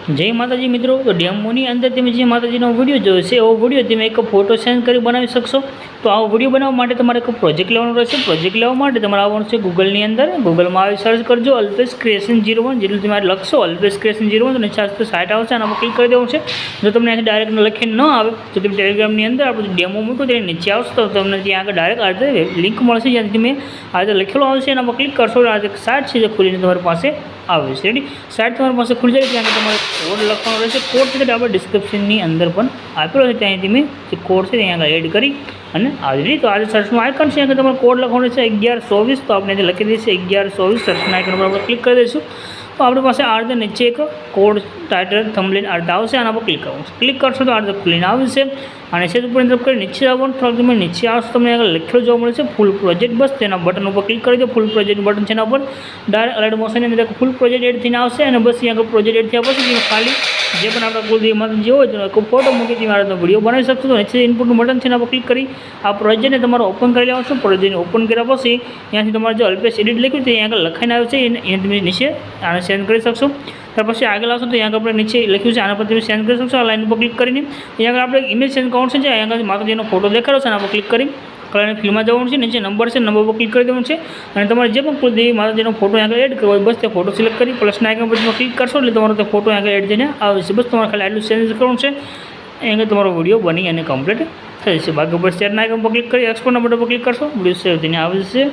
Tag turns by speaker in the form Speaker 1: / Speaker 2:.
Speaker 1: जय माताजी मित्रों। तो डेमोनी अंदर તમે જે માતાજીનો વિડીયો જોયો છે એવો વિડીયો તમે એક ફોટો સેન્ડ કરી બનાવી શકશો। તો આ વિડીયો બનાવવા માટે તમારે એક પ્રોજેક્ટ લેવાનો રહેશે। પ્રોજેક્ટ લેવા માટે તમારે આવવાનું છે ગૂગલની અંદર। ગૂગલમાં આવી સર્ચ કરજો અલ્પેશ ક્રિએશન 01। જેટલું તમારે લખશો અલ્પેશ ક્રિએશન 01 તો નીચે આવશે સાઇટ આવશે, આના પર ક્લિક કરી દેવાનું છે। જો તમને અહીંથી ડાયરેક્ટ લખીને ન આવે તો તમે ટેલિગ્રામની અંદર આપણું ડેમો મૂકો તેની નીચે આવશે તો તમને ત્યાં આગળ ડાયરેક્ટ આ રીતે લિંક મળશે, જ્યાંથી તમે આ રીતે લખેલો આવશે એના પર ક્લિક કરશો આ રીતે સાઇટ છે જે ખુલીને તમારી પાસે આવે છે। રેડી સાઇટ તમારી પાસે ખુલી જાય ત્યાં તમારે કોડ લખવાનો રહેશે। કોડ છે આપણે ડિસ્ક્રિપ્શનની અંદર પણ આપેલો છે, ત્યાં તમે જે કોડ છે ત્યાં આગળ એડ કરી અને આવી રીતે તો આજે સર્ચનું આઇકન છે કે તમારે કોડ લખવાનો છે 1124। તો આપણે લખી દઈશું 1124 સર્ચના આઇકન પર આપણે ક્લિક કરી દઈશું તો આપણી પાસે આ રીતે નીચે એક કોડ ટાઇટલ થંબનેલ આ રીતે આવશે, આના પર ક્લિક કરવાનું છે। ક્લિક કરશો તો આ રીતે ખુલીને આવશે અને સેજ ઉપર તરફ કરી નીચે આવવાનું, થોડુંક તમે નીચે આવશો તમને આગળ લખેલું જોવા મળે છે ફૂલ પ્રોજેક્ટ। બસ તેના બટન ઉપર ક્લિક કરી દો, ફૂલ પ્રોજેક્ટ બટન છે એના ઉપર ડાયરેક્ટ અલર્ટ મોશનની અંદર ફૂલ પ્રોજેક્ટ એડ થઈને આવશે અને બસ અહીંયા આગળ પ્રોજેક્ટ એડ થયા પછી ખાલી જે પણ આપણા કુલદેવીમાં જે હોય તો ફોટો મૂકી તમે આ રીતે વિડીયો બનાવી શકશો। તો નીચે ઇનપુટનું બટન છે એના પર ક્લિક કરી આ પ્રોજેક્ટને તમારે ઓપન કરી લેવાનું છે। પ્રોજેક્ટને ઓપન કર્યા પછી ત્યાંથી તમારે જે અલ્પેશ એડિટ લખ્યું તે અહીંયા આગળ લખાઈને આવે છે એને તમે નીચે આને સેન્ડ કરી શકશો। ત્યાર પછી આગળ આવશો તો અહીંયા આગળ આપણે નીચે લખ્યું છે આના પર તમે સેન્ડ કરી શકશો। આ લાઈન ઉપર ક્લિક કરીને અહીંયા આગળ આપણે ઇમેજ સેન્ડ કરવાનું છે, અહીંયા આગળ માતાજીનો ફોટો દેખાડો છે આના પર ક્લિક કરી કલરની ફિલ્મમાં જવાનું છે, નીચે નંબર છે નંબર પર ક્લિક કરી દેવાનું છે અને તમારે જે પણ કુલદેવી માતાજીનો ફોટો આગળ એડ કરવો હોય બસ તે ફોટો સિલેક્ટ કરી પ્લસના આઇકન પર ક્લિક કરશો એટલે તમારો તે ફોટો આગળ એડ થઈને આવે છે। બસ તમારે ખાલી આટલું સેન્ડ કરવાનું છે, અહીંયા તમારો વિડીયો બની અને કમ્પ્લીટ થઈ જશે। બાકી ઉપર શેરના આઇકન પર ક્લિક કરી એક્સપોર્ટના બટન પર ક્લિક કરશો, વિડીયો સેવ થઈને આવે છે।